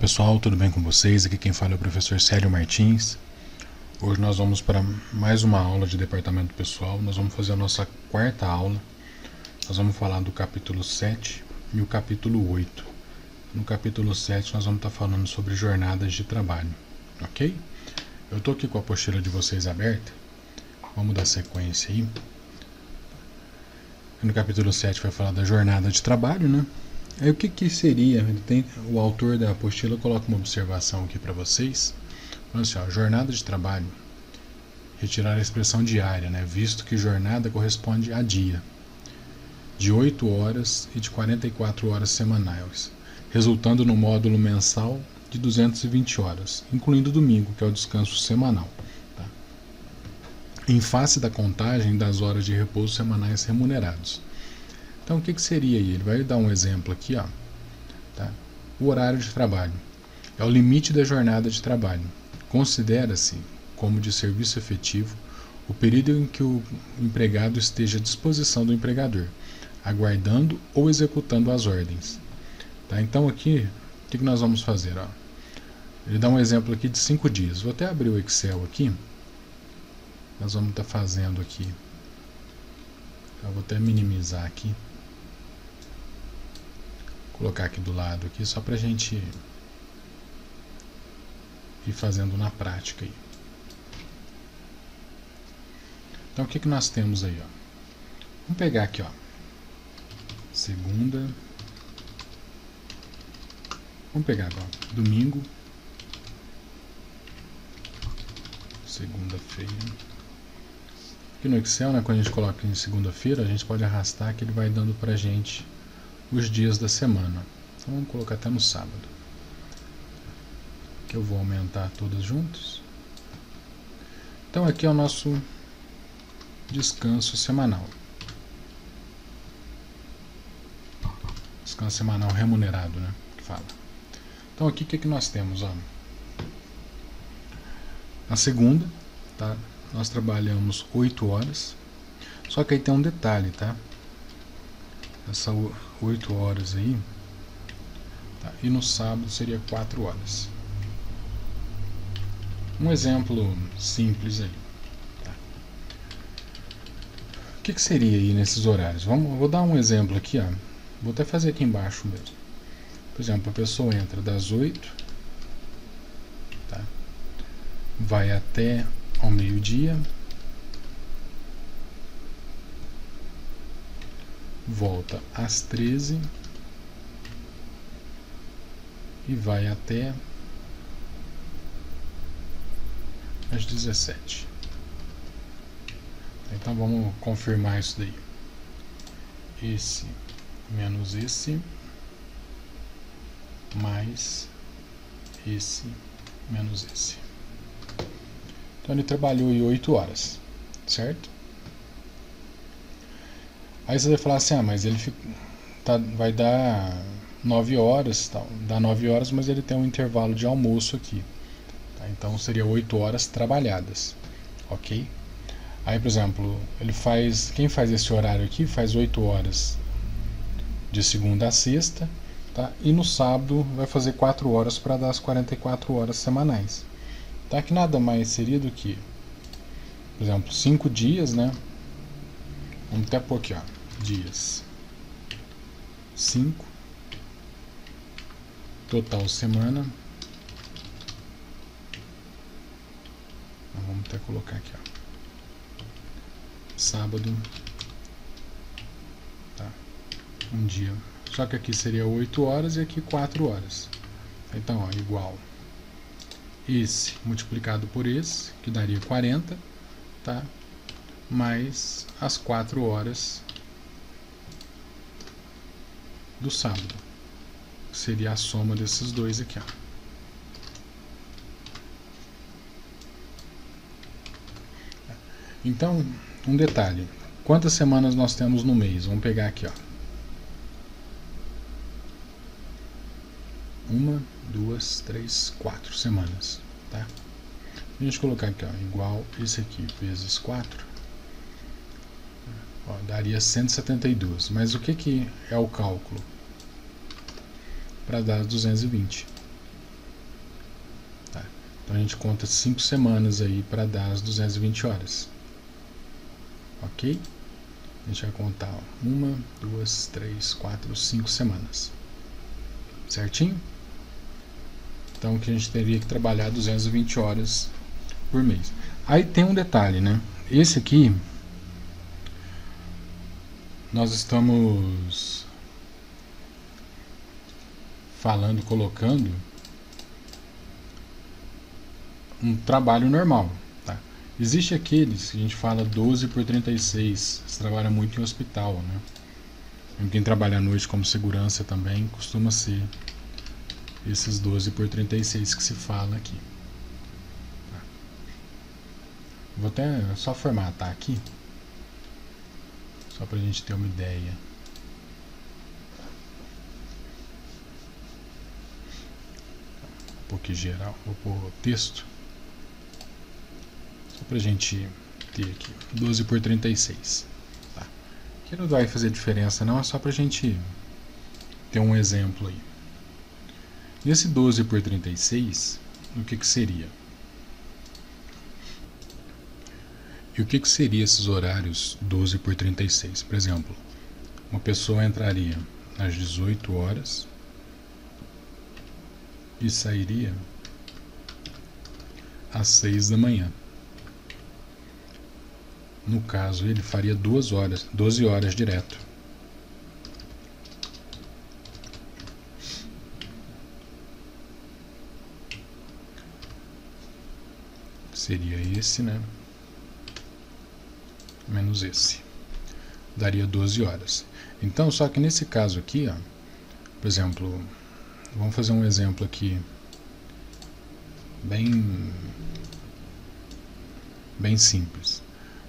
Olá pessoal, tudo bem com vocês? Aqui quem fala é o professor Célio Martins. Hoje nós vamos para mais uma aula de departamento pessoal. Nós vamos fazer a nossa quarta aula. Nós vamos falar do capítulo 7 e o capítulo 8. No capítulo 7 nós vamos estar falando sobre jornadas de trabalho, ok? Eu estou aqui com a apostila de vocês aberta. Vamos dar sequência aí. No capítulo 7 vai falar da jornada de trabalho, né? Aí o que seria? O autor da apostila coloca uma observação aqui para vocês. Falando assim, jornada de trabalho, retirar a expressão diária, né? Visto que jornada corresponde a dia, de 8 horas e de 44 horas semanais, resultando no módulo mensal de 220 horas, incluindo domingo, que é o descanso semanal. Tá? Em face da contagem das horas de repouso semanais remunerados. Então, o que seria aí? Ele vai dar um exemplo aqui, ó, tá? O horário de trabalho é o limite da jornada de trabalho. Considera-se como de serviço efetivo o período em que o empregado esteja à disposição do empregador, aguardando ou executando as ordens. Tá? Então, aqui, o que nós vamos fazer? Ó? Ele dá um exemplo aqui de 5 dias. Vou até abrir o Excel aqui. Nós vamos estar fazendo aqui. Eu vou até minimizar aqui. Colocar aqui do lado aqui só para a gente ir fazendo na prática aí. Então o que nós temos aí, ó? Vamos pegar aqui, ó, segunda, vamos pegar agora domingo, segunda-feira. Aqui no Excel, né, quando a gente coloca em segunda-feira, a gente pode arrastar que ele vai dando pra gente os dias da semana. Então vamos colocar até no sábado, que eu vou aumentar todas juntas. Então aqui é o nosso descanso semanal. Descanso semanal remunerado, né? Que fala. Então aqui o que nós temos? Ó? Na segunda, tá? Nós trabalhamos 8 horas. Só que aí tem um detalhe, tá? Essas 8 horas aí, tá? E no sábado seria 4 horas. Um exemplo simples aí. Tá? O que seria aí nesses horários? Vou dar um exemplo aqui, ó. Vou até fazer aqui embaixo mesmo. Por exemplo, a pessoa entra das 8, tá? Vai até ao meio-dia, volta às 13 e vai até às 17. Então vamos confirmar isso daí. Esse menos esse mais esse menos esse. Então ele trabalhou aí 8 horas, certo? Aí você vai falar assim, mas ele vai dar 9 horas, tal. Dá 9 horas, mas ele tem um intervalo de almoço aqui. Tá? Então seria 8 horas trabalhadas, ok? Aí, por exemplo, quem faz esse horário aqui faz 8 horas de segunda a sexta, tá? E no sábado vai fazer 4 horas para dar as 44 horas semanais. Tá? Que nada mais seria do que, por exemplo, 5 dias, né? Vamos até pôr aqui, ó, dias 5, total semana. Vamos até colocar aqui, ó, sábado, tá? Um dia. Só que aqui seria 8 horas e aqui 4 horas. Então, ó, igual esse multiplicado por esse, que daria 40, tá? Mais as 4 horas do sábado, que seria a soma desses dois aqui, ó. Então, um detalhe, quantas semanas nós temos no mês? Vamos pegar aqui, ó. 1, 2, 3, 4 semanas, tá? A gente colocar aqui, ó, igual esse aqui vezes 4, ó, daria 172. Mas o que é o cálculo? Para dar 220. Então a gente conta 5 semanas aí para dar as 220 horas. Ok? A gente vai contar 1, 2, 3, 4, 5 semanas. Certinho? Então que a gente teria que trabalhar 220 horas por mês. Aí tem um detalhe, né? Esse aqui nós estamos falando, colocando um trabalho normal, tá? Existe aqueles que a gente fala 12 por 36, você trabalha muito em hospital, né? Quem trabalha à noite como segurança também costuma ser esses 12 por 36 que se fala aqui. Tá? Vou até só formatar aqui, só para a gente ter uma ideia. Um pouquinho geral, vou pôr texto. Só para a gente ter aqui, 12 por 36. Tá? Aqui não vai fazer diferença não, é só para a gente ter um exemplo aí. Nesse 12 por 36, o que seria? E o que seria esses horários 12 por 36? Por exemplo, uma pessoa entraria às 18 horas e sairia às 6 da manhã. No caso, ele faria 12 horas direto. Seria esse, né? Menos esse. Daria 12 horas. Então, só que nesse caso aqui, ó, por exemplo, vamos fazer um exemplo aqui bem simples.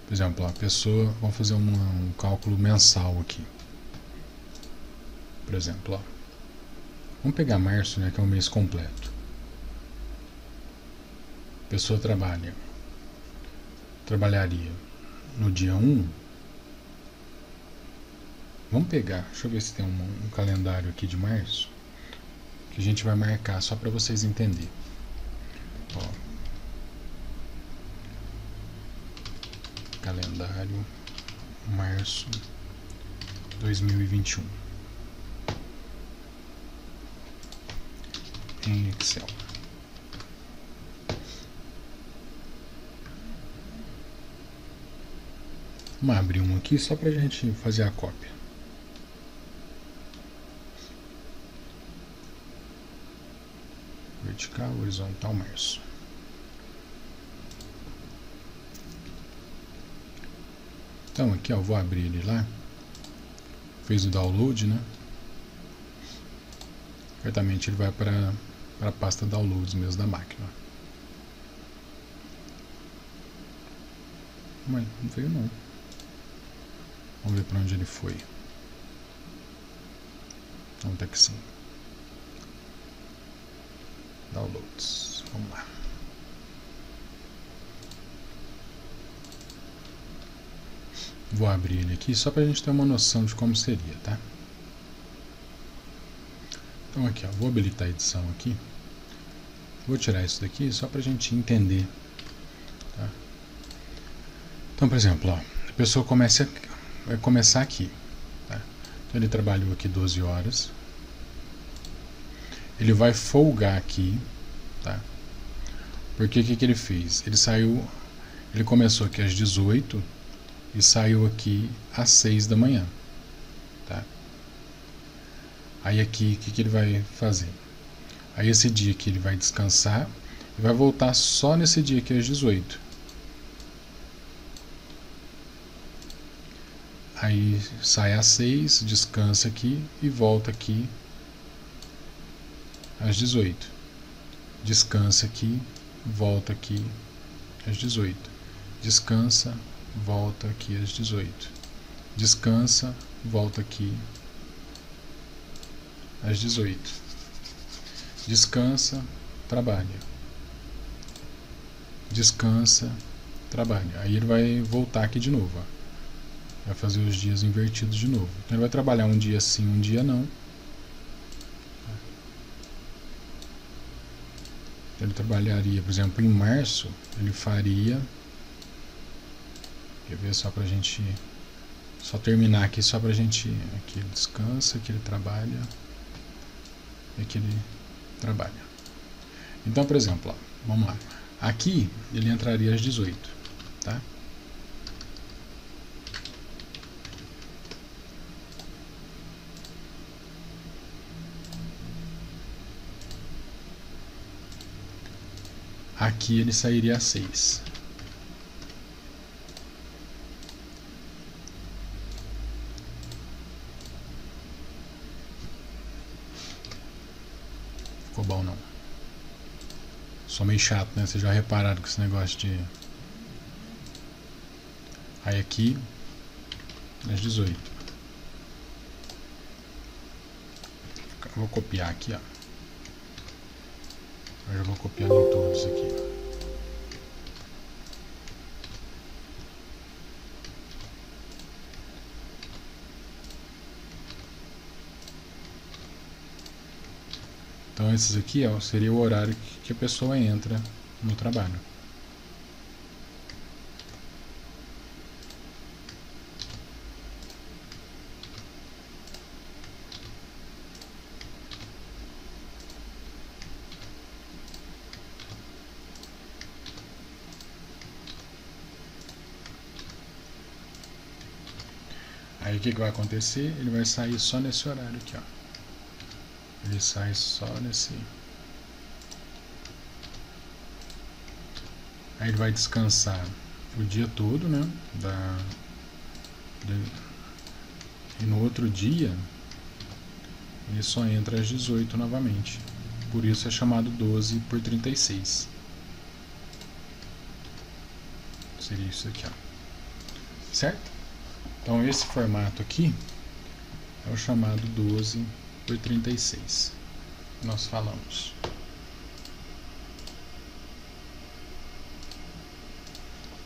Por exemplo, a pessoa, vamos fazer um cálculo mensal aqui. Por exemplo, ó, vamos pegar março, né, que é um mês completo. A pessoa trabalharia no dia 1. Vamos pegar, deixa eu ver se tem um calendário aqui de março que a gente vai marcar só para vocês entenderem. Ó, calendário março 2021 em Excel. Vamos abrir um aqui só para a gente fazer a cópia. Vertical, horizontal, março. Então aqui, ó, vou abrir ele lá. Fez o download, né? Certamente ele vai para a pasta downloads mesmo da máquina. Mas não veio não. Vamos ver para onde ele foi. Então tá aqui sim. Downloads. Vamos lá. Vou abrir ele aqui só para a gente ter uma noção de como seria, tá? Então aqui, ó, vou habilitar a edição aqui. Vou tirar isso daqui só para a gente entender. Tá? Então, por exemplo, ó, a pessoa vai começar aqui. Tá? Então ele trabalhou aqui 12 horas. Ele vai folgar aqui. Tá? Porque o que ele fez? Ele começou aqui às 18 e saiu aqui às 6 da manhã. Tá? Aí aqui, o que ele vai fazer? Aí esse dia aqui ele vai descansar e vai voltar só nesse dia aqui às 18. Aí sai às 6, descansa aqui e volta aqui às 18. Descansa aqui, volta aqui às 18. Descansa, volta aqui às 18. Descansa, volta aqui às 18. Descansa, trabalha. Descansa, trabalha. Aí ele vai voltar aqui de novo, ó. Vai fazer os dias invertidos de novo. Então ele vai trabalhar um dia sim, um dia não. Ele trabalharia, por exemplo, em março, ele faria... Quer ver só pra gente... Só terminar aqui, só pra gente... Aqui ele descansa, aqui ele trabalha. E aqui ele trabalha. Então, por exemplo, ó, vamos lá. Aqui ele entraria às 18, tá? Aqui ele sairia às 6. Ficou bom não? Só meio chato, né? Vocês já repararam com esse negócio de... Aí aqui às 18. Eu vou copiar aqui, ó. Eu já vou copiando em todos aqui. Então esses aqui, ó, seria o horário que a pessoa entra no trabalho. Aí o que vai acontecer? Ele vai sair só nesse horário aqui, ó. Ele sai só nesse... Aí ele vai descansar o dia todo, né? E no outro dia ele só entra às 18 novamente. Por isso é chamado 12 por 36. Seria isso aqui, ó. Certo? Então esse formato aqui é o chamado 12 por 36. Nós falamos.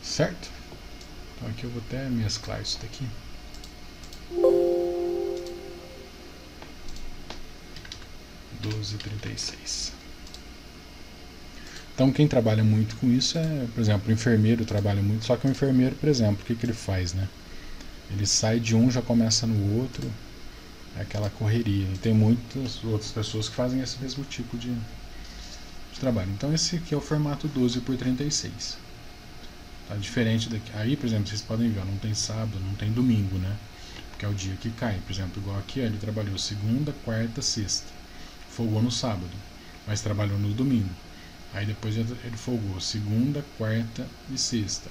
Certo? Então aqui eu vou até mesclar isso daqui. (12:36). Então quem trabalha muito com isso é, por exemplo, o enfermeiro trabalha muito, só que o enfermeiro, por exemplo, o que ele faz, né? Ele sai de um, já começa no outro, é aquela correria. E tem muitas outras pessoas que fazem esse mesmo tipo de trabalho. Então esse aqui é o formato 12 por 36. Tá diferente daqui. Aí, por exemplo, vocês podem ver, ó, não tem sábado, não tem domingo, né? Porque é o dia que cai. Por exemplo, igual aqui, ó, ele trabalhou segunda, quarta, sexta. Folgou no sábado, mas trabalhou no domingo. Aí depois ele folgou segunda, quarta e sexta.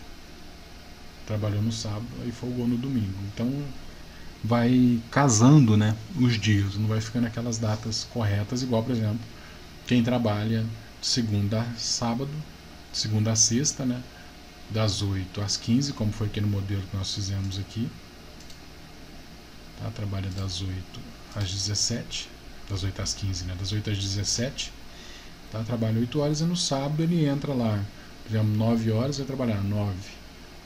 Trabalhou no sábado e folgou no domingo. Então vai casando, né, os dias, não vai ficando aquelas datas corretas, igual, por exemplo, quem trabalha de segunda a sábado, de segunda a sexta, né, das 8 às 15, como foi aquele modelo que nós fizemos aqui, tá? Trabalha das 8 às 17, das 8 às 15, né, das 8 às 17, tá? Trabalha 8 horas e no sábado ele entra lá, por exemplo, 9 horas, vai trabalhar 9,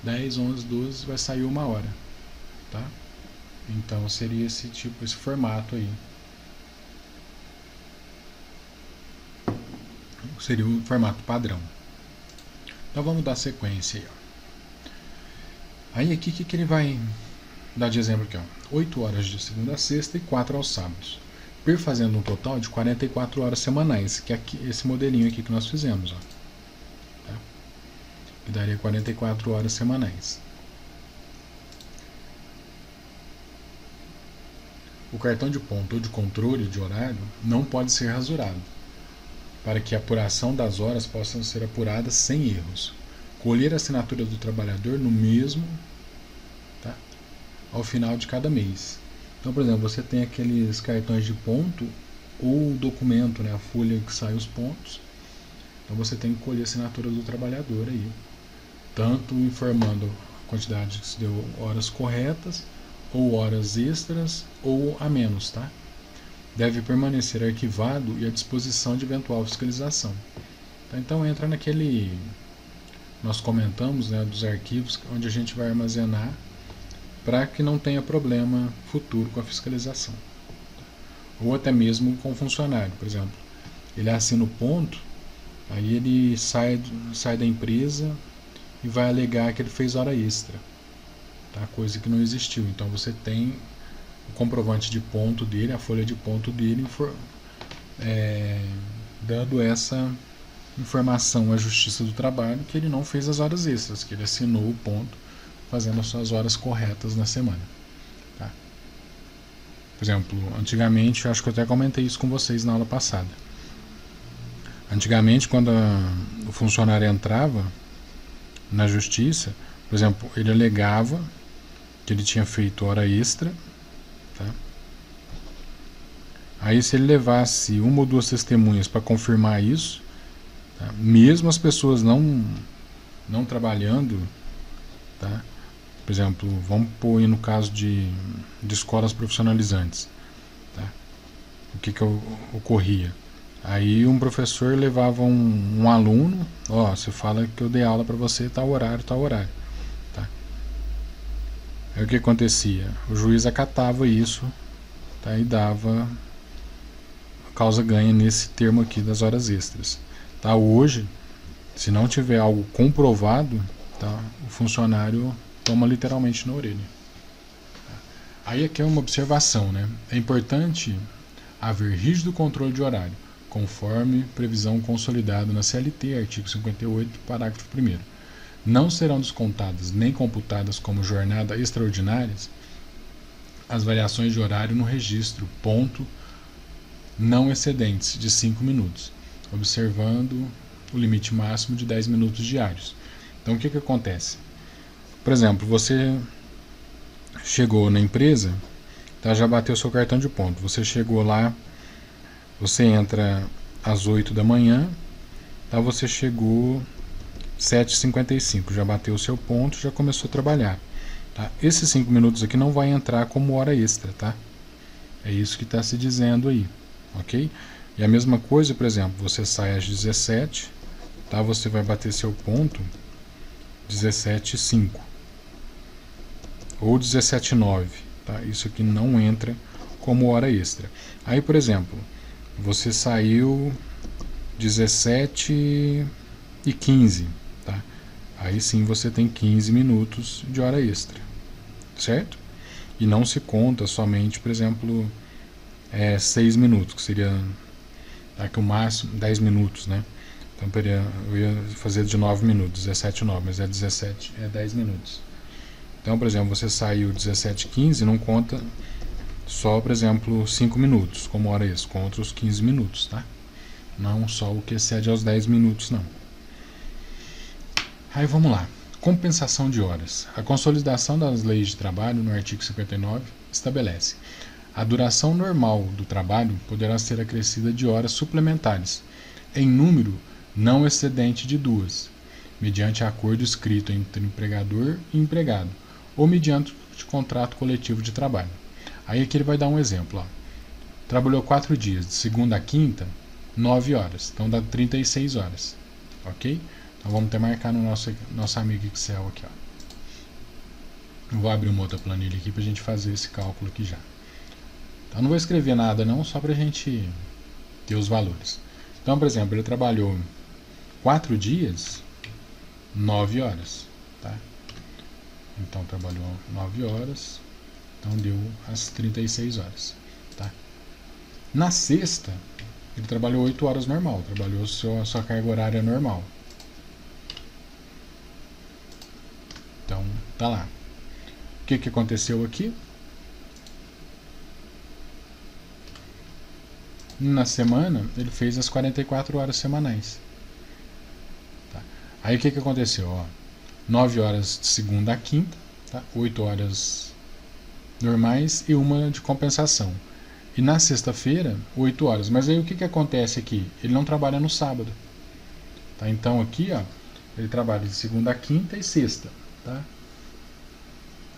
10, 11, 12, vai sair 1 hora, tá? Então seria esse tipo, esse formato aí. Seria o formato padrão. Então vamos dar sequência aí, ó. Aí aqui que ele vai dar de exemplo aqui, ó. 8 horas de segunda a sexta e 4 aos sábados. Fazendo um total de 44 horas semanais, que é aqui, esse modelinho aqui que nós fizemos, ó. Tá? Que daria 44 horas semanais. O cartão de ponto ou de controle de horário não pode ser rasurado, para que a apuração das horas possa ser apurada sem erros. Colher a assinatura do trabalhador no mesmo, tá, ao final de cada mês. Então, por exemplo, você tem aqueles cartões de ponto ou documento, né, a folha que sai os pontos. Então você tem que colher a assinatura do trabalhador aí, tanto informando a quantidade que se deu horas corretas, ou horas extras, ou a menos, tá? Deve permanecer arquivado e à disposição de eventual fiscalização. Tá? Então entra naquele... Nós comentamos, né, dos arquivos onde a gente vai armazenar para que não tenha problema futuro com a fiscalização. Ou até mesmo com o funcionário, por exemplo. Ele assina o ponto, Aí ele sai da empresa e vai alegar que ele fez hora extra, tá? Coisa que não existiu. Então você tem o comprovante de ponto dele, a folha de ponto dele, dando essa informação à Justiça do Trabalho que ele não fez as horas extras, que ele assinou o ponto fazendo as suas horas corretas na semana. Tá? Por exemplo, antigamente, eu acho que eu até comentei isso com vocês na aula passada. Antigamente, quando o funcionário entrava na justiça, por exemplo, ele alegava que ele tinha feito hora extra, tá? Aí se ele levasse uma ou duas testemunhas para confirmar isso, tá? Mesmo as pessoas não trabalhando, tá? Por exemplo, vamos pôr aí no caso de escolas profissionalizantes, tá? O que ocorria? Aí um professor levava um aluno, você fala que eu dei aula para você tal horário, tá? Aí o que acontecia? O juiz acatava isso, tá? E dava causa ganha nesse termo aqui das horas extras, tá? Hoje, se não tiver algo comprovado, tá? O funcionário toma literalmente na orelha. Aí aqui é uma observação, né? É importante haver rígido controle de horário, conforme previsão consolidada na CLT, artigo 58, parágrafo 1º. Não serão descontadas nem computadas como jornada extraordinárias as variações de horário no registro, ponto, não excedentes de 5 minutos, observando o limite máximo de 10 minutos diários. Então o que acontece? Por exemplo, você chegou na empresa, tá, já bateu seu cartão de ponto, você chegou lá, você entra às 8 da manhã, tá, você chegou 7h55, já bateu o seu ponto, já começou a trabalhar. Tá? Esses 5 minutos aqui não vai entrar como hora extra, tá? É isso que está se dizendo aí, ok? E a mesma coisa, por exemplo, você sai às 17, tá? Você vai bater seu ponto 17h05 ou 17h09, tá? Isso aqui não entra como hora extra. Aí, por exemplo, você saiu 17h15, tá? Aí sim você tem 15 minutos de hora extra, certo? E não se conta somente, por exemplo, 6 minutos, que seria aqui o máximo 10 minutos, né? Então eu ia fazer de 9 minutos, 17,9, mas 10 minutos. Então, por exemplo, você saiu 17h15, não conta só, por exemplo, 5 minutos como hora extra, contra os 15 minutos, tá? Não só o que excede aos 10 minutos, não. Aí vamos lá. Compensação de horas. A consolidação das leis de trabalho, no artigo 59, estabelece: a duração normal do trabalho poderá ser acrescida de horas suplementares, em número não excedente de 2, mediante acordo escrito entre empregador e empregado, ou mediante contrato coletivo de trabalho. Aí aqui ele vai dar um exemplo. Trabalhou 4 dias, de segunda a quinta, 9 horas. Então dá 36 horas. Ok? Então vamos até marcar no nosso amigo Excel aqui. Eu vou abrir uma outra planilha aqui para a gente fazer esse cálculo aqui já. Então não vou escrever nada não, só para a gente ter os valores. Então, por exemplo, ele trabalhou 4 dias, 9 horas. Tá? Então trabalhou 9 horas, então deu as 36 horas. Tá? Na sexta, ele trabalhou 8 horas normal, trabalhou sua carga horária normal. Então, tá lá. O que aconteceu aqui? Na semana, ele fez as 44 horas semanais. Tá? Aí o que aconteceu? 9 horas de segunda a quinta, tá? 8 horas normais e uma de compensação. E na sexta-feira, 8 horas. Mas aí o que acontece aqui? Ele não trabalha no sábado. Tá? Então aqui, ele trabalha de segunda a quinta e sexta. Tá?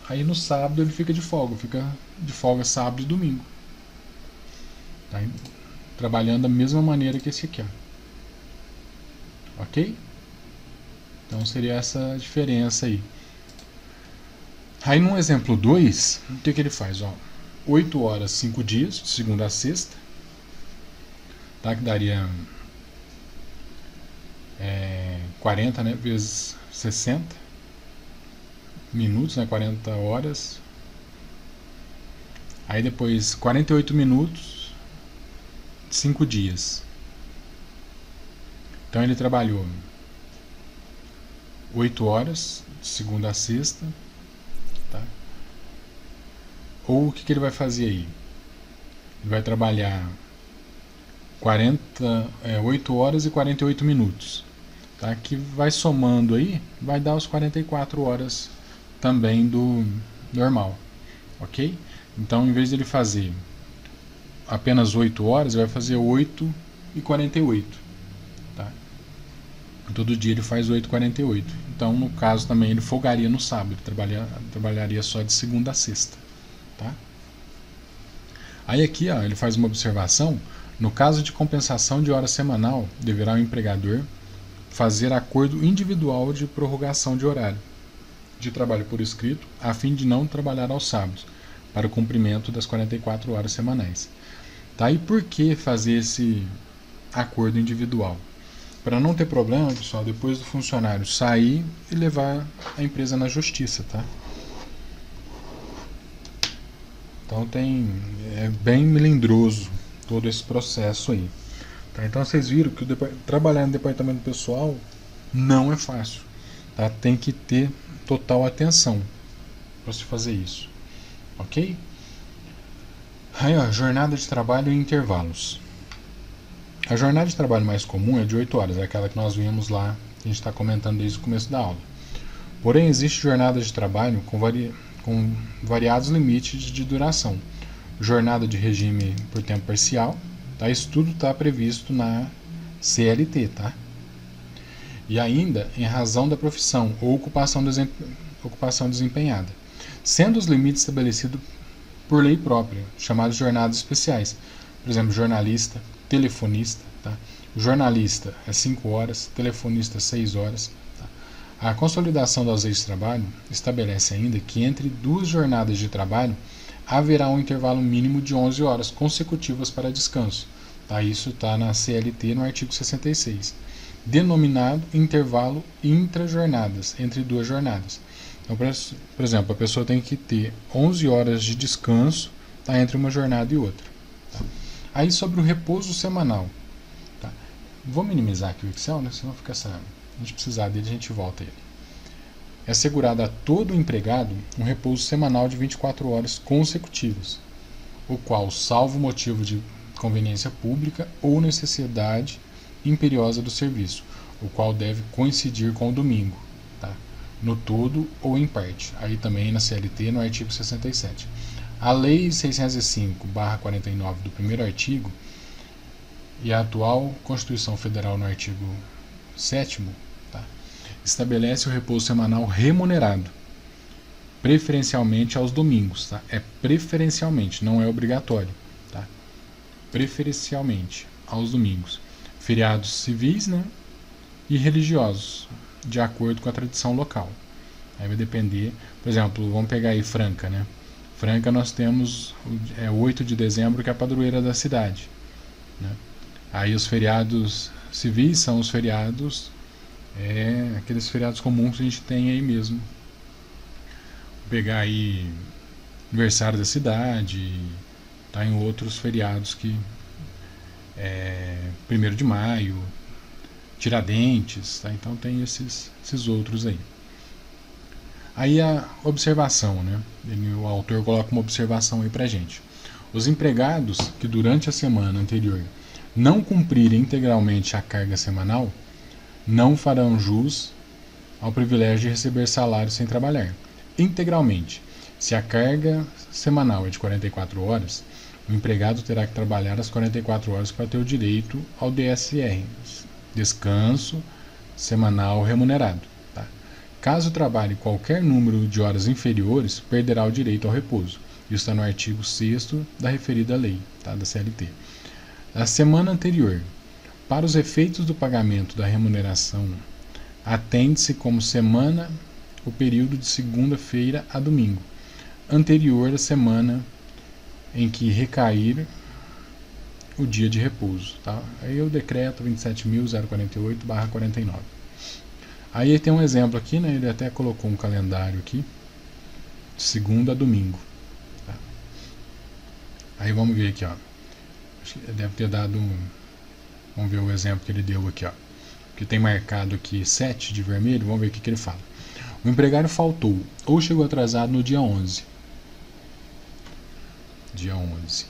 Aí no sábado ele fica de folga sábado e domingo. Tá? Trabalhando da mesma maneira que esse aqui. Ok? Então seria essa diferença aí. Aí no exemplo 2, o que ele faz? 8 horas, 5 dias, de segunda a sexta. Tá? Que daria 40, né, vezes 60 minutos, né, 40 horas. Aí depois 48 minutos, 5 dias. Então ele trabalhou 8 horas, de segunda a sexta. Tá? Ou o que ele vai fazer aí? Ele vai trabalhar 8 horas e 48 minutos. Tá? Que vai somando aí, vai dar os 44 horas também do normal. Ok? Então, em vez de ele fazer apenas 8 horas, ele vai fazer 8 e 48. Tá? Todo dia ele faz 8 e 48. Então, no caso também, ele folgaria no sábado. Ele trabalharia só de segunda a sexta. Tá? Aí aqui, ó, ele faz uma observação. No caso de compensação de hora semanal, deverá o empregador fazer acordo individual de prorrogação de horário de trabalho por escrito, a fim de não trabalhar aos sábados, para o cumprimento das 44 horas semanais. Tá? E por que fazer esse acordo individual? Para não ter problema, pessoal, depois do funcionário sair e levar a empresa na justiça. Tá? Então é bem melindroso todo esse processo aí. Tá? Então vocês viram que trabalhar no departamento pessoal não é fácil. Tá? Tem que ter total atenção para se fazer isso. Ok? Aí, ó, jornada de trabalho e intervalos. A jornada de trabalho mais comum é de 8 horas, é aquela que nós vimos lá, que a gente está comentando desde o começo da aula. Porém, existe jornada de trabalho com variados limites de duração. Jornada de regime por tempo parcial, tá? Isso tudo está previsto na CLT, tá? E ainda em razão da profissão ou ocupação desempenhada, sendo os limites estabelecidos por lei própria, chamados jornadas especiais. Por exemplo, jornalista, telefonista. Tá? O jornalista é 5 horas, telefonista 6 horas. Tá? A consolidação das leis de trabalho estabelece ainda que entre duas jornadas de trabalho haverá um intervalo mínimo de 11 horas consecutivas para descanso. Tá? Isso está na CLT no artigo 66. Denominado intervalo intra-jornadas, entre duas jornadas. Então, por exemplo, a pessoa tem que ter 11 horas de descanso, tá, entre uma jornada e outra. Tá? Aí sobre o repouso semanal. Tá? Vou minimizar aqui o Excel, né? Senão fica essa... A gente precisar dele, a gente volta ele. É assegurado a todo empregado um repouso semanal de 24 horas consecutivas, o qual, salvo motivo de conveniência pública ou necessidade imperiosa do serviço, o qual deve coincidir com o domingo, tá? No todo ou em parte. Aí também na CLT, no artigo 67. A Lei 605/49 do primeiro artigo e a atual Constituição Federal no artigo 7º, tá? Estabelece o repouso semanal remunerado, preferencialmente aos domingos. Tá? É preferencialmente, não é obrigatório. Tá? Preferencialmente aos domingos. Feriados civis, né, e religiosos, de acordo com a tradição local. Aí vai depender, por exemplo, vamos pegar aí Franca, né? Franca nós temos 8 de dezembro, que é a padroeira da cidade. Né? Aí os feriados civis são os feriados, aqueles feriados comuns que a gente tem aí mesmo. Vou pegar aí aniversário da cidade, tá, em outros feriados que 1º de maio, Tiradentes, tá? Então tem esses outros aí. Aí a observação, né? O autor coloca uma observação aí pra gente. Os empregados que durante a semana anterior não cumprirem integralmente a carga semanal não farão jus ao privilégio de receber salário sem trabalhar. Integralmente. Se a carga semanal é de 44 horas, o empregado terá que trabalhar as 44 horas para ter o direito ao DSR, descanso semanal remunerado. Tá? Caso trabalhe qualquer número de horas inferiores, perderá o direito ao repouso. Isso está no artigo 6º da referida lei, tá? Da CLT. A semana anterior. Para os efeitos do pagamento da remuneração, atende-se como semana o período de segunda-feira a domingo, anterior à semana em que recair o dia de repouso. Tá? Aí o decreto 27.048/49. Aí tem um exemplo aqui, né? Ele até colocou um calendário aqui, de segunda a domingo. Tá? Aí vamos ver aqui, ó. Acho que deve ter dado vamos ver o exemplo que ele deu aqui, ó. Que tem marcado aqui 7 de vermelho, vamos ver o que ele fala. O empregário faltou ou chegou atrasado no dia 11. Dia 11.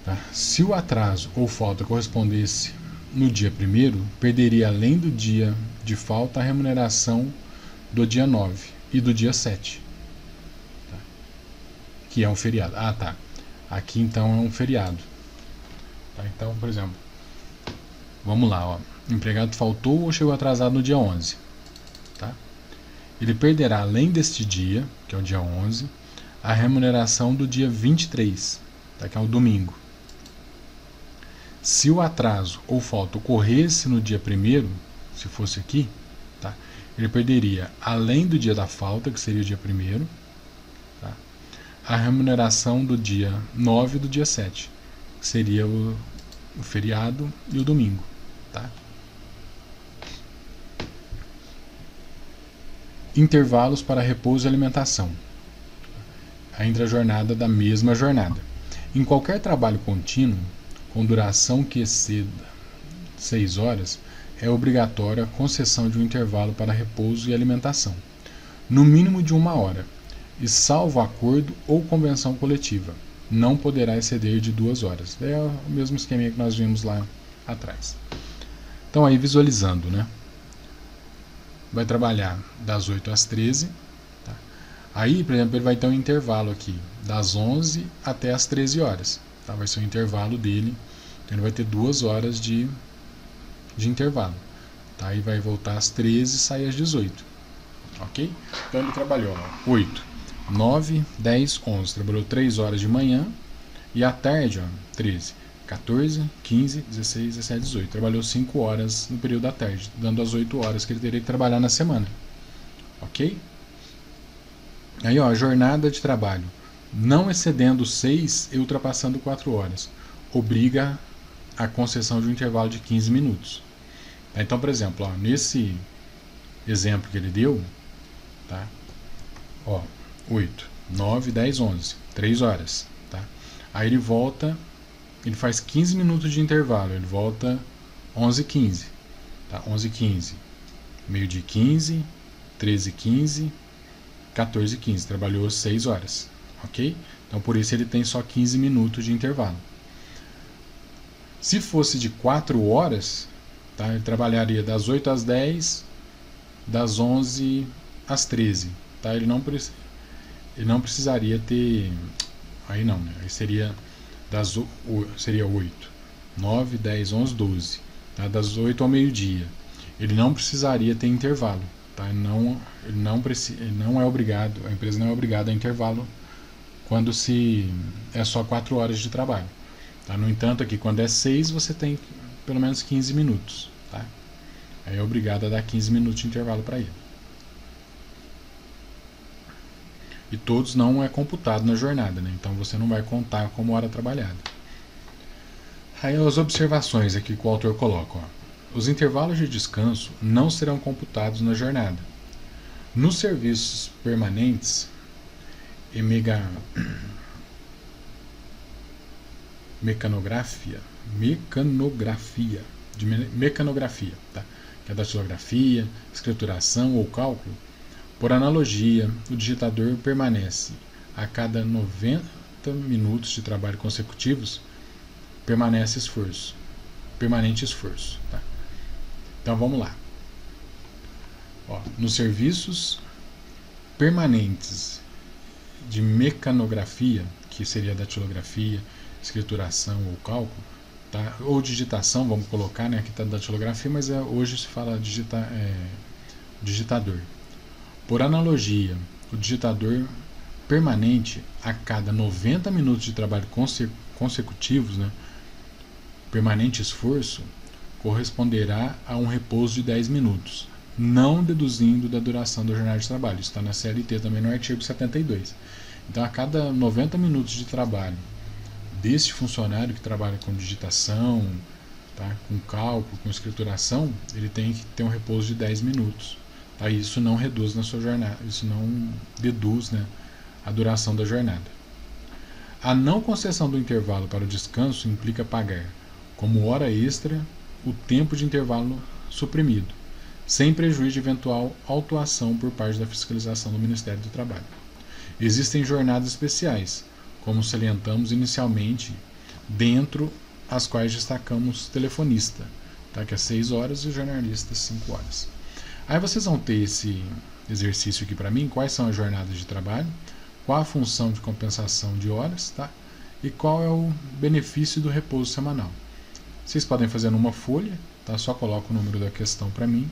Tá? Se o atraso ou falta correspondesse no dia 1º, perderia além do dia de falta a remuneração do dia 9 e do dia 7. Tá? Que é um feriado. Ah, tá. Aqui então é um feriado. Tá? Então, por exemplo, vamos lá, ó. O empregado faltou ou chegou atrasado no dia 11. Tá? Ele perderá, além deste dia, que é o dia 11, a remuneração do dia 23, tá? Que é o domingo. Se o atraso ou falta ocorresse no dia 1º, se fosse aqui, tá? Ele perderia, além do dia da falta, que seria o dia 1º, tá? A remuneração do dia 9 e do dia 7, que seria o feriado e o domingo. Tá? Intervalos para repouso e alimentação. A intrajornada da mesma jornada. Em qualquer trabalho contínuo, com duração que exceda 6 horas, é obrigatória a concessão de um intervalo para repouso e alimentação, no mínimo de 1 hora, e salvo acordo ou convenção coletiva, não poderá exceder de 2 horas. É o mesmo esquema que nós vimos lá atrás. Então aí visualizando, né? Vai trabalhar das 8 às 13. Tá? Aí, por exemplo, ele vai ter um intervalo aqui, das 11 até as 13 horas. Tá? Vai ser o intervalo dele. Então ele vai ter 2 horas de intervalo. Tá? Aí vai voltar às 13 e sair às 18. Ok? Então ele trabalhou 8, 9, 10, 11. Trabalhou 3 horas de manhã. E à tarde, 13. 14, 15, 16, 17, 18. Trabalhou 5 horas no período da tarde, dando as 8 horas que ele teria que trabalhar na semana. Ok? Aí, ó, jornada de trabalho. Não excedendo 6 e ultrapassando 4 horas. Obriga a concessão de um intervalo de 15 minutos. Tá? Então, por exemplo, ó, nesse exemplo que ele deu, tá? Ó, 8, 9, 10, 11. 3 horas. Tá? Aí ele volta... Ele faz 15 minutos de intervalo, ele volta 11h15, tá? 11h15, meio-dia 15, 13h15, 14h15, trabalhou 6 horas, ok? Então por isso ele tem só 15 minutos de intervalo. Se fosse de 4 horas, tá? Ele trabalharia das 8 às 10, das 11 às 13, tá? Ele não precisaria ter... Aí não, né? Aí seria... seria 8, 9, 10, 11, 12. Tá? Das 8 ao meio-dia. Ele não precisaria ter intervalo. Tá? Ele não é obrigado, a empresa não é obrigada a intervalo quando é só 4 horas de trabalho. Tá? No entanto, aqui quando é 6, você tem pelo menos 15 minutos. Tá? Aí é obrigado a dar 15 minutos de intervalo para ele. E todos não é computado na jornada, né? Então você não vai contar como hora trabalhada. Aí as observações aqui que o autor coloca. Ó. Os intervalos de descanso não serão computados na jornada. Nos serviços permanentes e mecanografia, tá? Que é datilografia, escrituração ou cálculo. Por analogia, o digitador permanece a cada 90 minutos de trabalho consecutivos, permanente esforço. Tá? Então vamos lá. Ó, nos serviços permanentes de mecanografia, que seria datilografia, escrituração ou cálculo, tá? Ou digitação, vamos colocar, né? Aqui está datilografia, mas hoje se fala digitador. Por analogia, o digitador permanente a cada 90 minutos de trabalho consecutivos, né, permanente esforço, corresponderá a um repouso de 10 minutos, não deduzindo da duração da jornada de trabalho. Isso está na CLT também no artigo 72. Então, a cada 90 minutos de trabalho deste funcionário que trabalha com digitação, tá, com cálculo, com escrituração, ele tem que ter um repouso de 10 minutos. Tá? Isso não reduz na sua jornada, isso não deduz, né, a duração da jornada. A não concessão do intervalo para o descanso implica pagar, como hora extra, o tempo de intervalo suprimido, sem prejuízo de eventual autuação por parte da fiscalização do Ministério do Trabalho. Existem jornadas especiais, como salientamos inicialmente, dentro as quais destacamos telefonista, tá? Que é 6 horas, e o jornalista 5 horas. Aí vocês vão ter esse exercício aqui para mim, quais são as jornadas de trabalho, qual a função de compensação de horas, tá? E qual é o benefício do repouso semanal. Vocês podem fazer numa folha, tá? Só coloca o número da questão para mim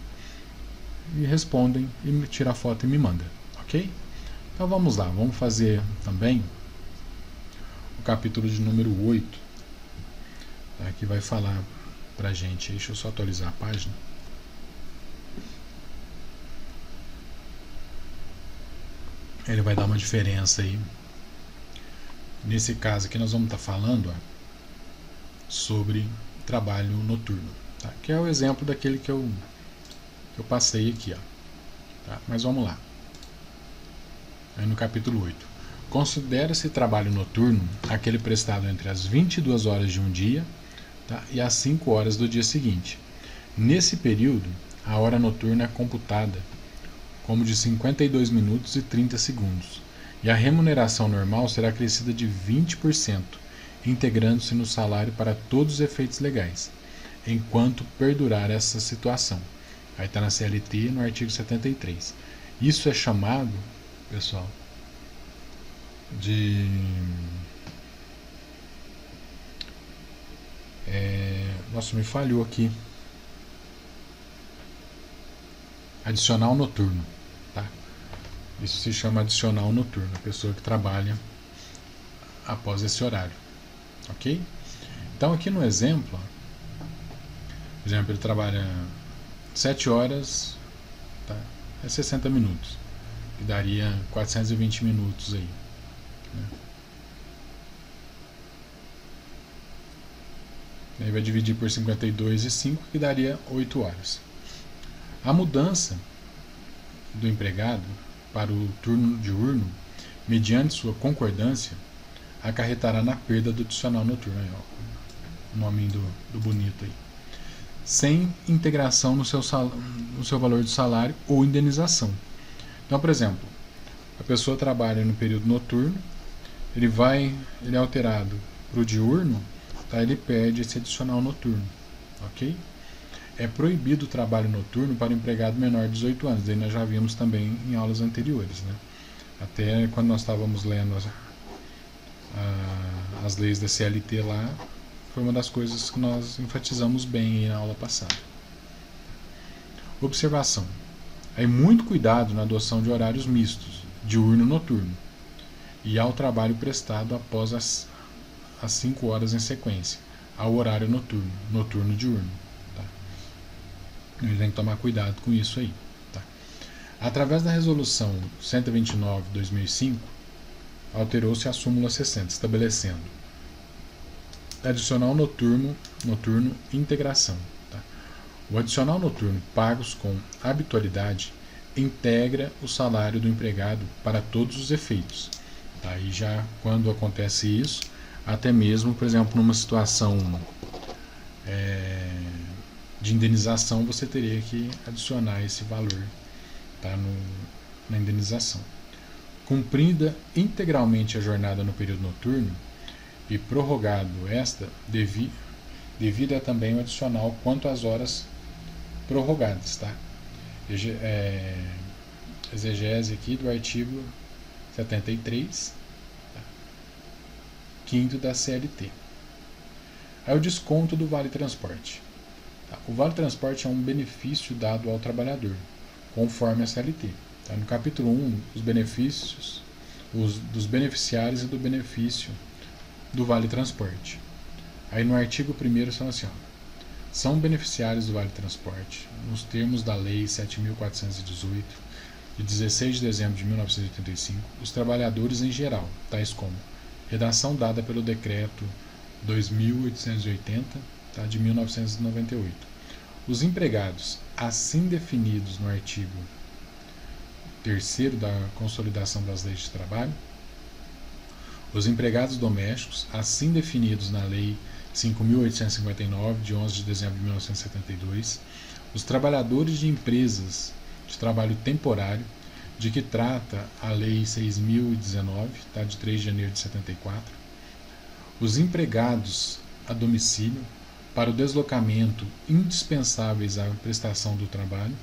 e respondem, e tira a foto e me manda, ok? Então vamos lá, vamos fazer também o capítulo de número 8, tá? Que vai falar pra gente. Deixa eu só atualizar a página. Ele vai dar uma diferença aí. Nesse caso aqui nós vamos estar falando sobre trabalho noturno, tá? Que é o exemplo daquele que eu passei aqui, tá? Mas vamos lá. Aí no capítulo 8. Considera-se trabalho noturno aquele prestado entre as 22 horas de um dia, tá, e as 5 horas do dia seguinte. Nesse período, a hora noturna é computada como de 52 minutos e 30 segundos, e a remuneração normal será acrescida de 20%, integrando-se no salário para todos os efeitos legais, enquanto perdurar essa situação. Aí está na CLT, no artigo 73. Isso é chamado, pessoal, de nossa, me falhou aqui. Adicional noturno, tá? Isso se chama adicional noturno, a pessoa que trabalha após esse horário, ok? Então aqui no exemplo, por exemplo, ele trabalha 7 horas, tá? É 60 minutos, que daria 420 minutos aí, né? Aí vai dividir por 52 e 5, que daria 8 horas. A mudança do empregado para o turno diurno, mediante sua concordância, acarretará na perda do adicional noturno. Aí, ó, o nome do bonito aí. Sem integração no seu valor de salário ou indenização. Então, por exemplo, a pessoa trabalha no período noturno, ele é alterado para o diurno, tá? Ele perde esse adicional noturno, ok? É proibido o trabalho noturno para o empregado menor de 18 anos. Daí nós já vimos também em aulas anteriores, né? Até quando nós estávamos lendo as leis da CLT lá, foi uma das coisas que nós enfatizamos bem aí na aula passada. Observação. Aí muito cuidado na adoção de horários mistos, diurno e noturno, e ao trabalho prestado após as 5 horas em sequência, ao horário noturno, noturno diurno. A gente tem que tomar cuidado com isso aí, tá? Através da resolução 129/2005, alterou-se a súmula 60, estabelecendo adicional noturno integração, tá? O adicional noturno pagos com habitualidade integra o salário do empregado para todos os efeitos. Aí já quando acontece isso, até mesmo, por exemplo, numa situação de indenização, você teria que adicionar esse valor, tá, na indenização. Cumprida integralmente a jornada no período noturno e prorrogado esta, devido a também o adicional quanto às horas prorrogadas, tá? Exegese aqui do artigo 73, tá? 5º da CLT. Aí o desconto do Vale Transporte. O Vale Transporte é um benefício dado ao trabalhador, conforme a CLT. Tá? No capítulo 1, os benefícios dos beneficiários e do benefício do Vale Transporte. Aí no artigo 1º são assim, ó, são beneficiários do Vale Transporte, nos termos da Lei 7.418, de 16 de dezembro de 1985, os trabalhadores em geral, tais como redação dada pelo Decreto 2.880, tá, de 1998. Os empregados assim definidos no artigo 3º da Consolidação das Leis de Trabalho, os empregados domésticos assim definidos na Lei 5.859, de 11 de dezembro de 1972, os trabalhadores de empresas de trabalho temporário, de que trata a Lei 6.019, tá, de 3 de janeiro de 74, os empregados a domicílio para o deslocamento indispensáveis à prestação do trabalho,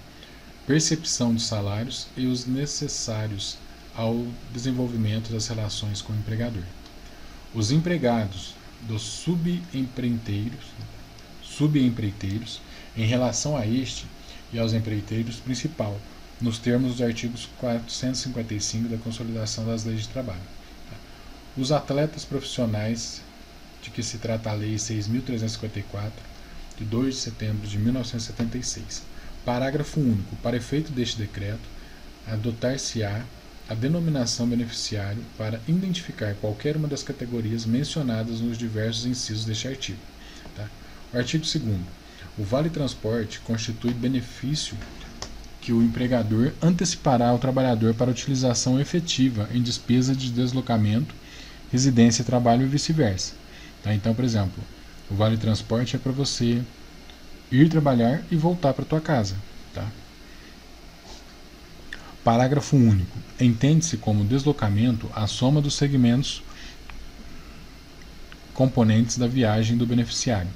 percepção de salários e os necessários ao desenvolvimento das relações com o empregador. Os empregados dos subempreiteiros em relação a este e aos empreiteiros principal, nos termos dos artigos 455 da Consolidação das Leis de Trabalho. Os atletas profissionais, de que se trata a Lei 6.354, de 2 de setembro de 1976. Parágrafo único. Para efeito deste decreto, adotar-se-á a denominação beneficiário para identificar qualquer uma das categorias mencionadas nos diversos incisos deste artigo. Tá? O artigo 2º. O vale-transporte constitui benefício que o empregador antecipará ao trabalhador para utilização efetiva em despesa de deslocamento, residência, trabalho e vice-versa. Tá? Então, por exemplo, o vale-transporte é para você ir trabalhar e voltar para a tua casa. Tá? Parágrafo único. Entende-se como deslocamento a soma dos segmentos componentes da viagem do beneficiário,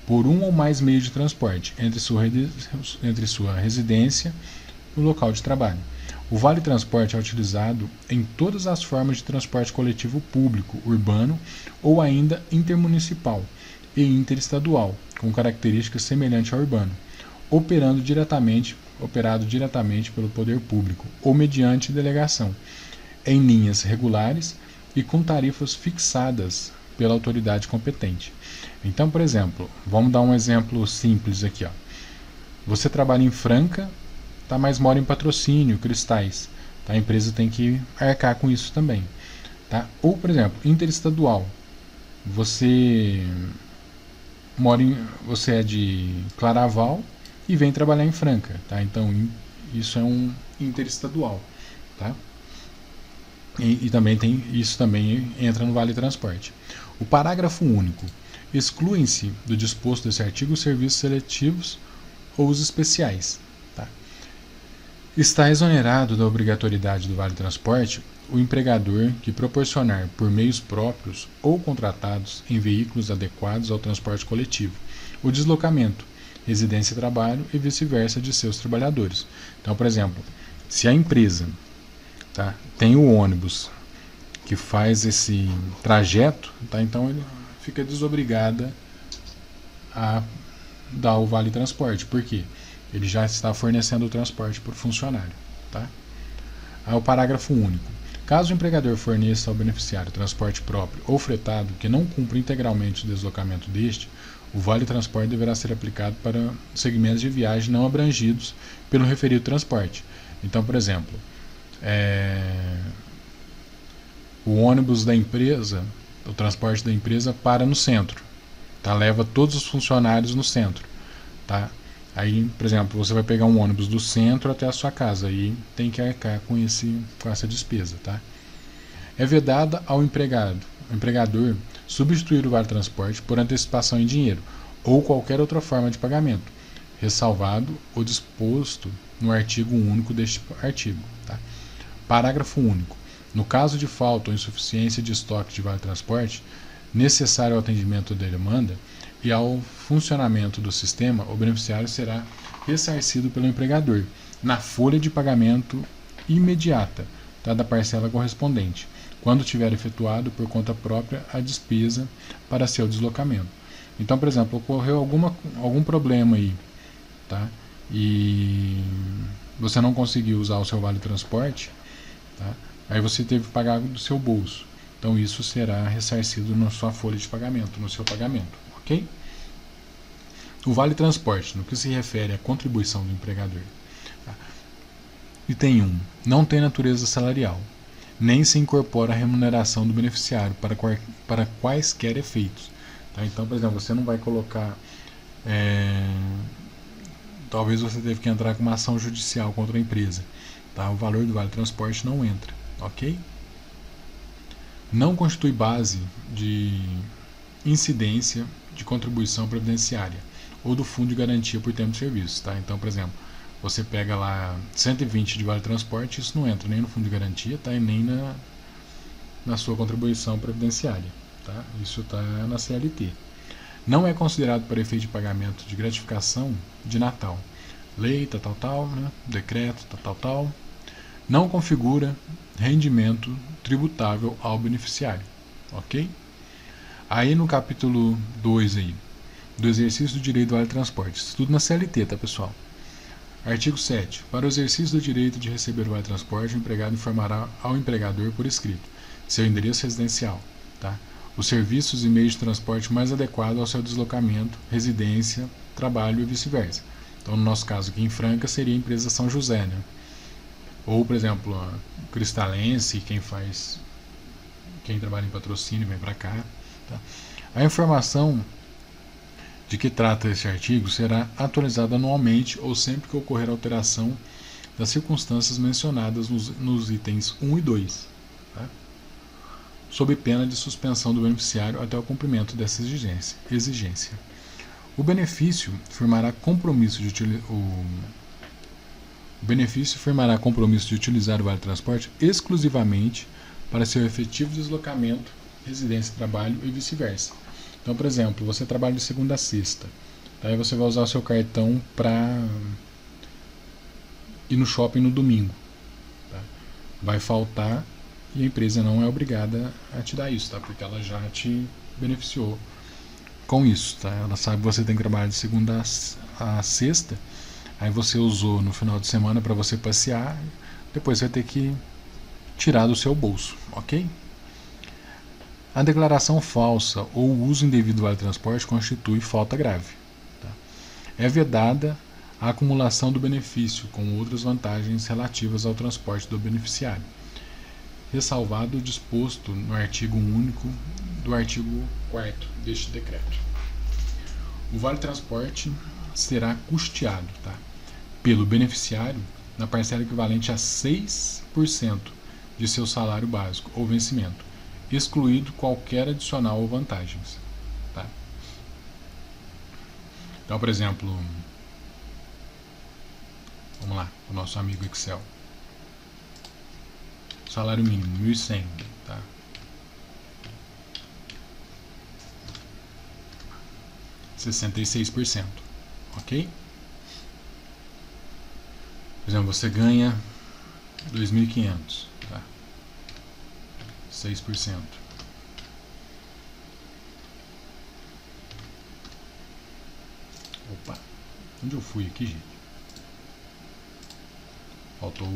por um ou mais meios de transporte, entre sua residência e o local de trabalho. O vale-transporte é utilizado em todas as formas de transporte coletivo público, urbano ou ainda intermunicipal e interestadual, com características semelhantes ao urbano, operado diretamente pelo poder público ou mediante delegação, em linhas regulares e com tarifas fixadas pela autoridade competente. Então, por exemplo, vamos dar um exemplo simples aqui. Você trabalha em Franca, tá, mas mora em Patrocínio, Cristais. Tá? A empresa tem que arcar com isso também. Tá? Ou, por exemplo, interestadual. Você é de Claraval e vem trabalhar em Franca. Tá? Então, isso é um interestadual. Tá? E também isso também entra no Vale Transporte. O parágrafo único. Excluem-se do disposto desse artigo os serviços seletivos ou os especiais. Tá? Está exonerado da obrigatoriedade do Vale Transporte o empregador que proporcionar por meios próprios ou contratados em veículos adequados ao transporte coletivo o deslocamento, residência e trabalho e vice-versa de seus trabalhadores. Então, por exemplo, se a empresa, tá, tem o ônibus que faz esse trajeto, tá, então ele fica desobrigada a dar o Vale Transporte. Por quê? Ele já está fornecendo o transporte para o funcionário. Tá? Aí o parágrafo único. Caso o empregador forneça ao beneficiário transporte próprio ou fretado que não cumpra integralmente o deslocamento deste, o Vale Transporte deverá ser aplicado para segmentos de viagem não abrangidos pelo referido transporte. Então, por exemplo, o ônibus da empresa, o transporte da empresa para no centro, tá? Leva todos os funcionários no centro, tá? Aí, por exemplo, você vai pegar um ônibus do centro até a sua casa e tem que arcar com essa despesa, tá? É vedada ao empregador substituir o Vale Transporte por antecipação em dinheiro ou qualquer outra forma de pagamento, ressalvado o disposto no artigo único deste artigo, tá? Parágrafo único. No caso de falta ou insuficiência de estoque de Vale Transporte, necessário ao atendimento da demanda e ao funcionamento do sistema, o beneficiário será ressarcido pelo empregador na folha de pagamento imediata, tá, da parcela correspondente, quando tiver efetuado por conta própria a despesa para seu deslocamento. Então, por exemplo, ocorreu algum problema aí, tá, e você não conseguiu usar o seu Vale Transporte, tá, aí você teve que pagar do seu bolso. Então isso será ressarcido na sua folha de pagamento, no seu pagamento, ok? O Vale Transporte, no que se refere à contribuição do empregador. Tá? Item 1. Não tem natureza salarial, nem se incorpora a remuneração do beneficiário para quaisquer efeitos. Tá? Então, por exemplo, você não vai colocar talvez você teve que entrar com uma ação judicial contra a empresa, tá? O valor do Vale Transporte não entra, ok? Não constitui base de incidência de contribuição previdenciária ou do fundo de garantia por tempo de serviço, tá? Então, por exemplo, você pega lá 120 de Vale Transporte, isso não entra nem no fundo de garantia, tá? E nem na sua contribuição previdenciária, tá? Isso está na CLT. Não é considerado para efeito de pagamento de gratificação de Natal. Lei, tal, né? Decreto, tal. Não configura rendimento tributável ao beneficiário, ok? Aí no capítulo 2 aí, do exercício do direito do Vale Transporte, isso tudo na CLT, tá, pessoal? Artigo 7. Para o exercício do direito de receber o Vale Transporte, o empregado informará ao empregador por escrito seu endereço residencial, tá? Os serviços e meios de transporte mais adequados ao seu deslocamento, residência, trabalho e vice-versa. Então, no nosso caso aqui em Franca, seria a empresa São José, né? Ou, por exemplo, a Cristalense, quem trabalha em patrocínio vem para cá. Tá? A informação de que trata esse artigo será atualizada anualmente ou sempre que ocorrer alteração das circunstâncias mencionadas nos itens 1 e 2, tá? Sob pena de suspensão do beneficiário até o cumprimento dessa exigência. O benefício firmará compromisso de utilizar o Vale Transporte exclusivamente para seu efetivo deslocamento, residência, trabalho e vice-versa. Então, por exemplo, você trabalha de segunda a sexta, aí você vai usar o seu cartão para ir no shopping no domingo, tá? Vai faltar e a empresa não é obrigada a te dar isso, tá? Porque ela já te beneficiou com isso, tá? Ela sabe que você tem que trabalhar de segunda a sexta, aí você usou no final de semana para você passear, depois você vai ter que tirar do seu bolso, ok? A declaração falsa ou o uso indevido do Vale Transporte constitui falta grave, tá? É vedada a acumulação do benefício com outras vantagens relativas ao transporte do beneficiário, ressalvado o disposto no artigo único do artigo 4º deste decreto. O Vale Transporte será custeado, tá? Pelo beneficiário na parcela equivalente a 6% de seu salário básico ou vencimento, excluído qualquer adicional ou vantagens, tá? Então, por exemplo, vamos lá, o nosso amigo Excel. Salário mínimo, 1.100, tá? %, ok? Por exemplo, você ganha 2.500, tá? 6%. Opa, onde eu fui aqui, gente? Faltou.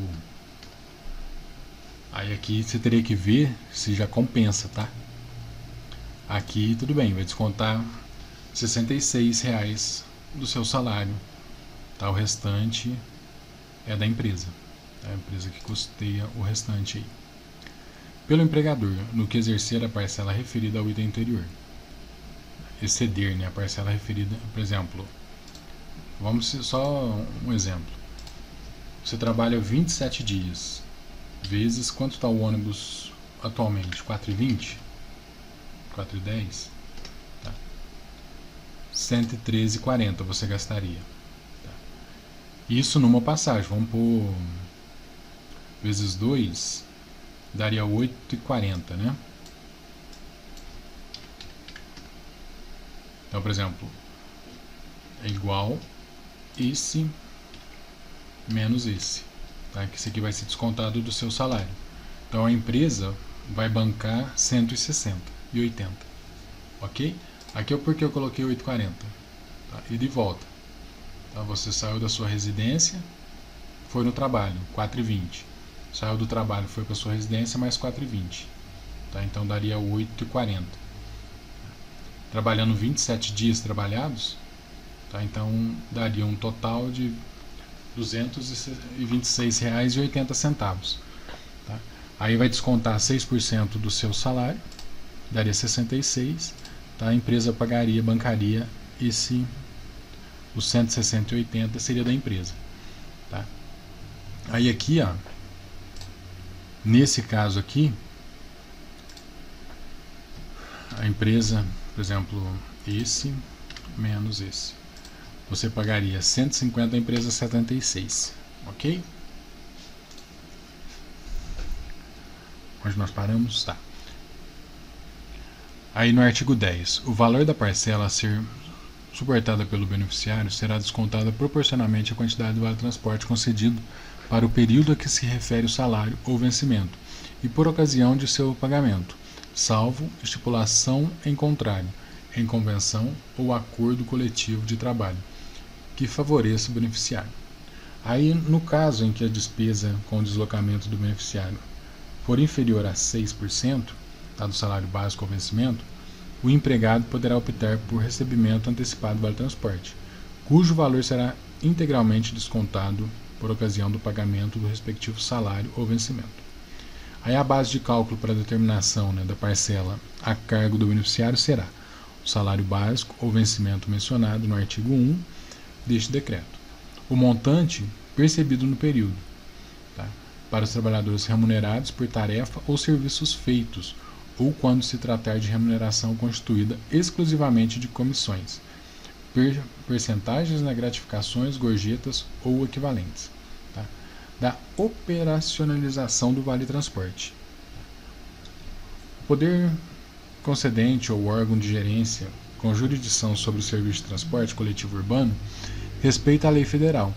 Aí aqui você teria que ver se já compensa, tá? Aqui tudo bem, vai descontar R$66 do seu salário, tá? O restante é da empresa, tá? A empresa que custeia o restante aí. Pelo empregador, no que exercer a parcela referida ao item anterior. Exceder, né, a parcela referida, por exemplo, vamos só um exemplo. Você trabalha 27 dias, vezes quanto está o ônibus atualmente? 4,20? 4,10? Tá. 113,40 você gastaria. Tá. Isso numa passagem, vamos por vezes 2, daria 8,40, né? Então, por exemplo, é igual esse menos esse, tá? Que esse aqui vai ser descontado do seu salário. Então a empresa vai bancar 160,80, ok? Aqui é porque eu coloquei 8,40, tá? E de volta, tá? Você saiu da sua residência, foi no trabalho, 4,20. Saiu do trabalho, foi para sua residência, mais 4,20, tá? Então daria 8,40. Trabalhando 27 dias trabalhados, tá? Então daria um total de R$ 226,80, tá? Aí vai descontar 6% do seu salário, daria 66, tá? A empresa bancaria esse os 160,80 seria da empresa. Tá? Aí aqui, ó, nesse caso aqui, a empresa, por exemplo, esse menos esse, você pagaria 150, a empresa 76, ok? Onde nós paramos? Tá. Aí no artigo 10, o valor da parcela a ser suportada pelo beneficiário será descontada proporcionalmente à quantidade do vale-transporte concedido para o período a que se refere o salário ou vencimento e por ocasião de seu pagamento, salvo estipulação em contrário, em convenção ou acordo coletivo de trabalho, que favoreça o beneficiário. Aí, no caso em que a despesa com o deslocamento do beneficiário for inferior a 6%, tá, do salário básico ao vencimento, o empregado poderá optar por recebimento antecipado do vale-transporte, cujo valor será integralmente descontado por ocasião do pagamento do respectivo salário ou vencimento. Aí a base de cálculo para a determinação, né, da parcela a cargo do beneficiário será o salário básico ou vencimento mencionado no artigo 1 deste decreto. O montante percebido no período, tá, para os trabalhadores remunerados por tarefa ou serviços feitos, ou quando se tratar de remuneração constituída exclusivamente de comissões, percentagens na gratificações, gorjetas ou equivalentes. Tá? Da operacionalização do vale-transporte. O poder concedente ou órgão de gerência com jurisdição sobre o serviço de transporte coletivo urbano respeita a lei federal,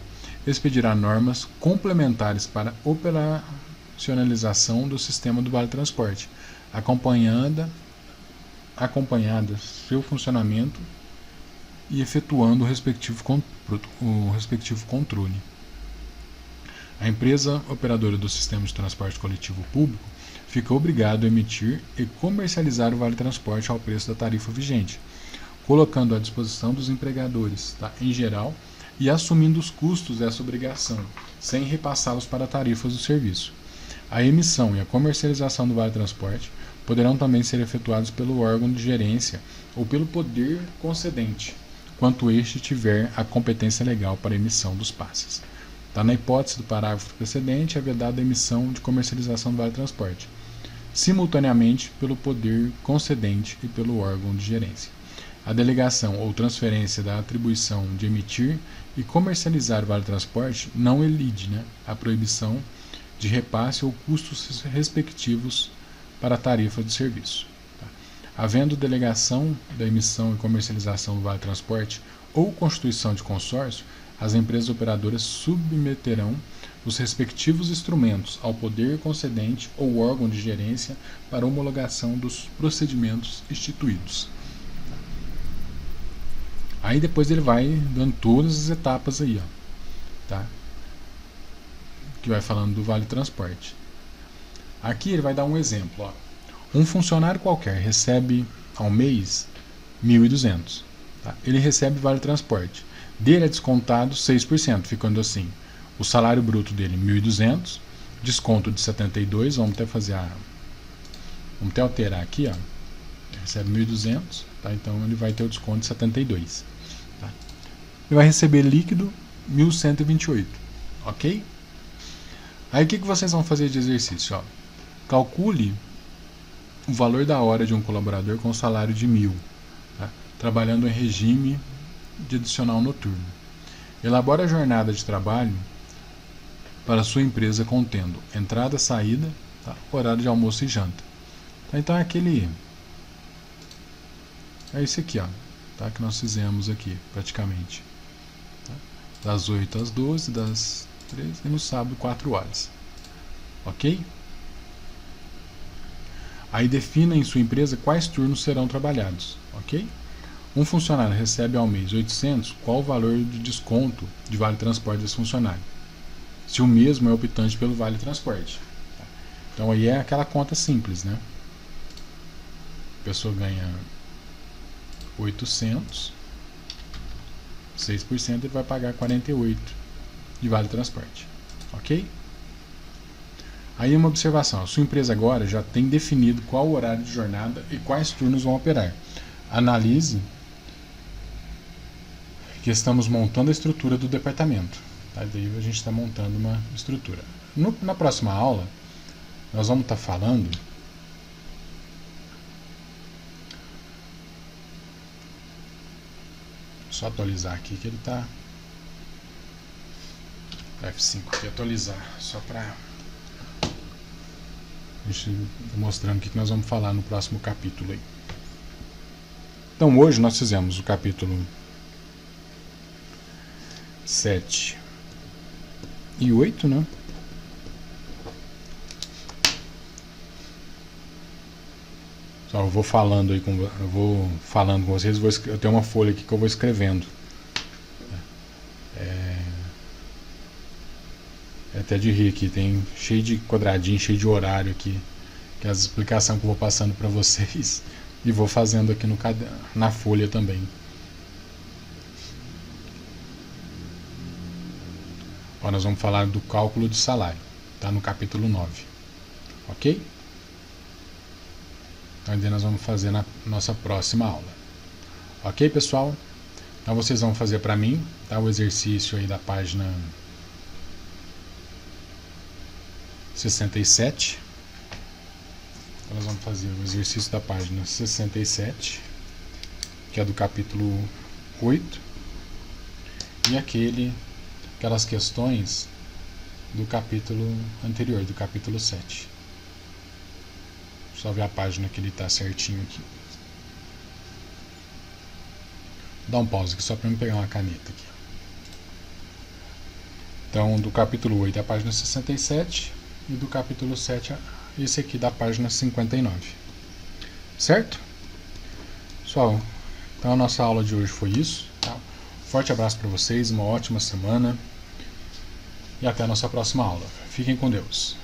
expedirá normas complementares para a operacionalização do sistema do vale-transporte, acompanhada seu funcionamento e efetuando o respectivo controle. A empresa operadora do sistema de transporte coletivo público fica obrigada a emitir e comercializar o vale-transporte ao preço da tarifa vigente, colocando à disposição dos empregadores, tá, em geral, e assumindo os custos dessa obrigação, sem repassá-los para tarifas do serviço. A emissão e a comercialização do vale-transporte poderão também ser efetuados pelo órgão de gerência ou pelo poder concedente, quanto este tiver a competência legal para a emissão dos passes. Tá, na hipótese do parágrafo precedente, é vedada a emissão de comercialização do vale-transporte, simultaneamente pelo poder concedente e pelo órgão de gerência. A delegação ou transferência da atribuição de emitir e comercializar o vale-transporte não elide, né, a proibição de repasse ou custos respectivos para a tarifa de serviço. Tá? Havendo delegação da emissão e comercialização do vale-transporte ou constituição de consórcio, as empresas operadoras submeterão os respectivos instrumentos ao poder concedente ou órgão de gerência para homologação dos procedimentos instituídos. Aí depois ele vai dando todas as etapas aí, ó, tá? Que vai falando do vale-transporte. Aqui ele vai dar um exemplo, ó. Um funcionário qualquer recebe ao mês 1.200, tá? Ele recebe vale-transporte. Dele é descontado 6%, ficando assim: o salário bruto dele 1.200, desconto de 72, vamos até alterar aqui, ó. Ele recebe 1.200, tá? Então ele vai ter o desconto de 72, tá? Ele vai receber líquido 1.128, ok? Aí o que vocês vão fazer de exercício, ó? Calcule o valor da hora de um colaborador com salário de 1.000, tá? Trabalhando em regime de adicional noturno. Elabora a jornada de trabalho para sua empresa contendo entrada, saída, tá? Horário de almoço e janta. Tá? Então é esse aqui, ó, tá? Que nós fizemos aqui praticamente, tá? Das 8 às 12, das 13 e no sábado 4 horas, ok? Aí defina em sua empresa quais turnos serão trabalhados, ok? Um funcionário recebe ao mês 800, qual o valor de desconto de vale-transporte desse funcionário? Se o mesmo é optante pelo vale-transporte. Tá? Então aí é aquela conta simples, né? A pessoa ganha 800, 6%, ele vai pagar 48 de vale-transporte, ok? Aí uma observação: a sua empresa agora já tem definido qual o horário de jornada e quais turnos vão operar. Analise que estamos montando a estrutura do departamento. Tá? Daí a gente está montando uma estrutura. Na próxima aula, nós vamos estar falando só atualizar aqui que ele está F5 aqui, atualizar, só para a gente mostrando o que nós vamos falar no próximo capítulo aí. Então hoje nós fizemos o capítulo 7 e 8, né? Só eu vou falando aí com vocês, eu tenho uma folha aqui que eu vou escrevendo. É até de rir aqui, tem cheio de quadradinho, cheio de horário aqui, que é as explicações que eu vou passando para vocês e vou fazendo aqui na folha também. Ó, nós vamos falar do cálculo de salário, tá no capítulo 9, ok? Então ainda nós vamos fazer na nossa próxima aula, ok, pessoal? Então vocês vão fazer para mim, tá, o exercício aí da página 67. Então nós vamos fazer o exercício da página 67, que é do capítulo 8, e aquelas questões do capítulo anterior, do capítulo 7. Só ver a página que ele está certinho aqui. Dá um pause aqui só para eu pegar uma caneta aqui. Então, do capítulo 8 a página 67 e do capítulo 7 esse aqui da página 59. Certo? Pessoal, então a nossa aula de hoje foi isso. Tá? Forte abraço para vocês, uma ótima semana e até a nossa próxima aula. Fiquem com Deus.